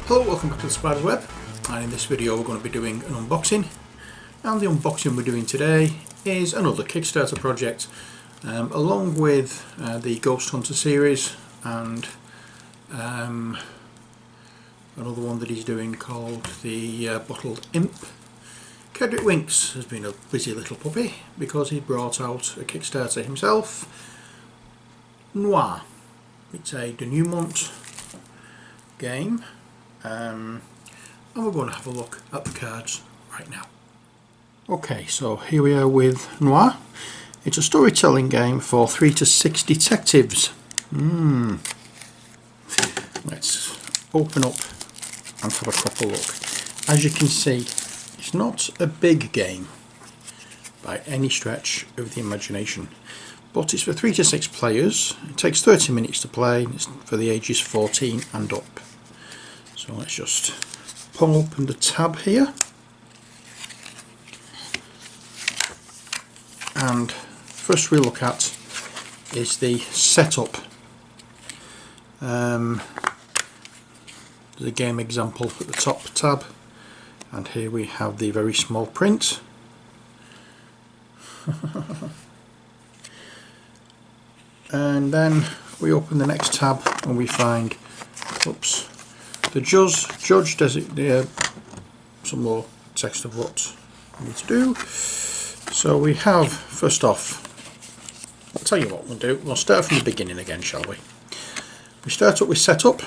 Hello, welcome back to the Spider's Web, and in this video we're going to be doing an unboxing, and the unboxing we're doing today is another Kickstarter project along with the Ghost Hunter series and another one that he's doing called the Bottled Imp. Kedrick Winks has been a busy little puppy because he brought out a Kickstarter himself, Noir. It's a Denouement game. And we're going to have a look at the cards right now. Okay, so here we are with Noir. It's a storytelling game for 3 to 6 detectives. Let's open up and have a proper look. As you can see, it's not a big game by any stretch of the imagination, but it's for 3 to 6 players. It takes 30 minutes to play. It's for the ages 14 and up. So let's just pull open the tab here, and first we look at is the setup. There's a game example at the top tab, and here we have the very small print. And then we open the next tab and we find, oops, the judge designate some more text of what we need to do. So we have, first off, I'll tell you what we'll do. We'll start from the beginning again, shall we? We start up with setup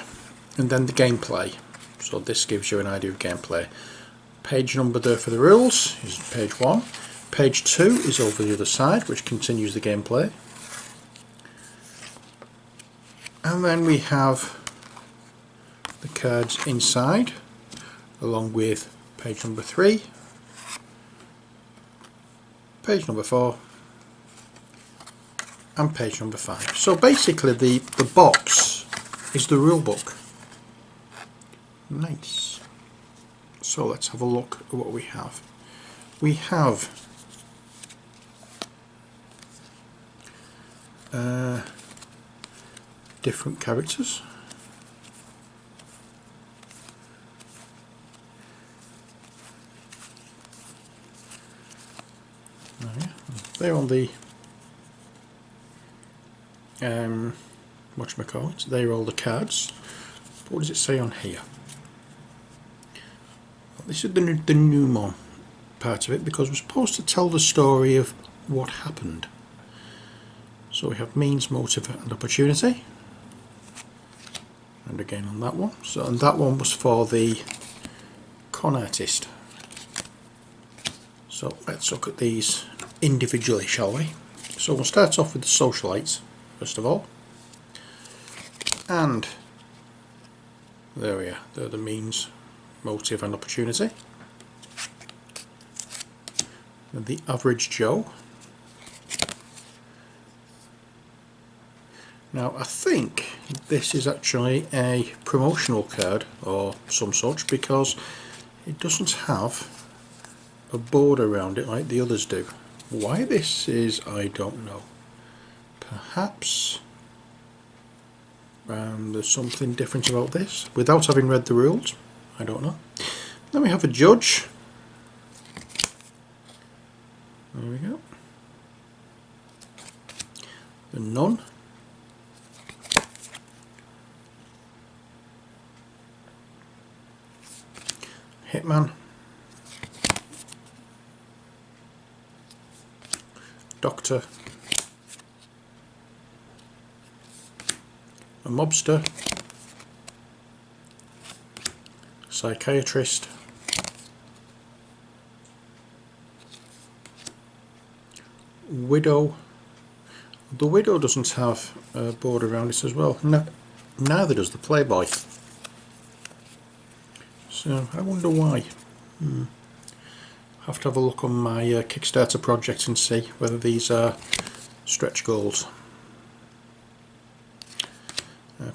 and then the gameplay. So this gives you an idea of gameplay. Page number there for the rules is page 1. Page 2 is over the other side, which continues the gameplay. And then we have the cards inside, along with page number 3, page number 4, and page number 5. So basically the box is the rule book. Nice. So let's have a look at what we have. We have different characters. They're on the whatchamacallit, they're all the cards. But what does it say on here? Well, this is the denouement part of it, because we're supposed to tell the story of what happened. So we have means, motive and opportunity, and again on that one. So, and that one was for the con artist. So let's look at these individually, shall we? So we'll start off with the socialites first of all, and there we are. They're the means, motive and opportunity. And the average Joe. Now I think this is actually a promotional card or some such, because it doesn't have a board around it like the others do. Why this is, I don't know. Perhaps there's something different about this without having read the rules. I don't know. Then we have a judge. There we go. The nun. Hitman. Doctor, a mobster, psychiatrist, widow. The widow doesn't have a board around it as well. No, neither does the playboy. So I wonder why. Have to have a look on my Kickstarter project and see whether these are stretch goals.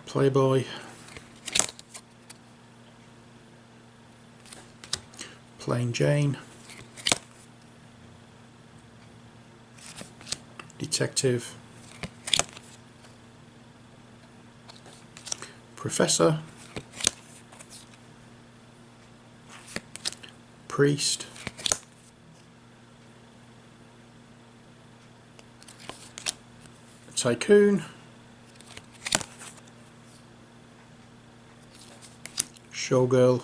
Playboy, Plain Jane, Detective, Professor, Priest, Tycoon, Showgirl,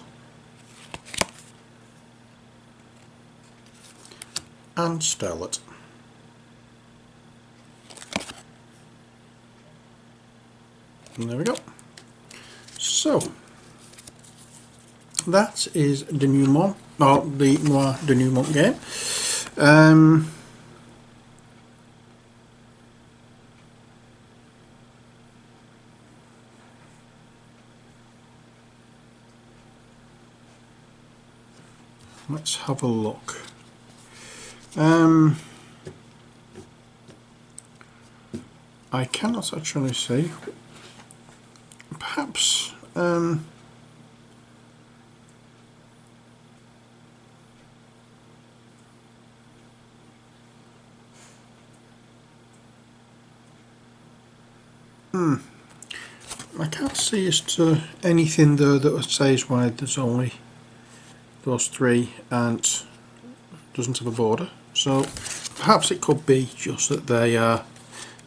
and Starlet. And there we go. So that is Denouement, or the Noir Denouement game. Let's have a look. I cannot actually see. Perhaps I can't see as to anything there that says why there's only those three and doesn't have a border. So perhaps it could be just that they are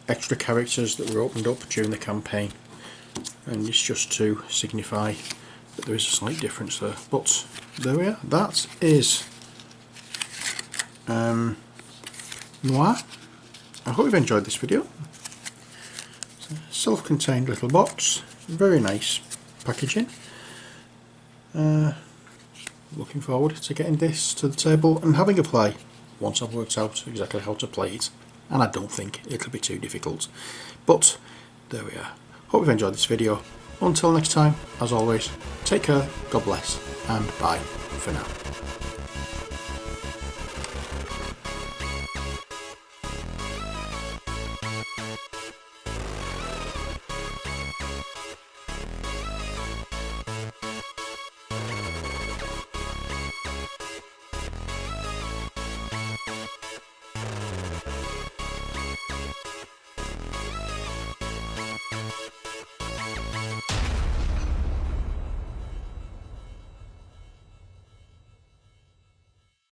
extra characters that were opened up during the campaign, and it's just to signify that there is a slight difference there. But there we are. That is Noir. I hope you've enjoyed this video. It's a self-contained little box, very nice packaging. Looking forward to getting this to the table and having a play once I've worked out exactly how to play it, and I don't think it'll be too difficult. But there we are. Hope you've enjoyed this video. Until next time, as always, take care, God bless, and bye for now.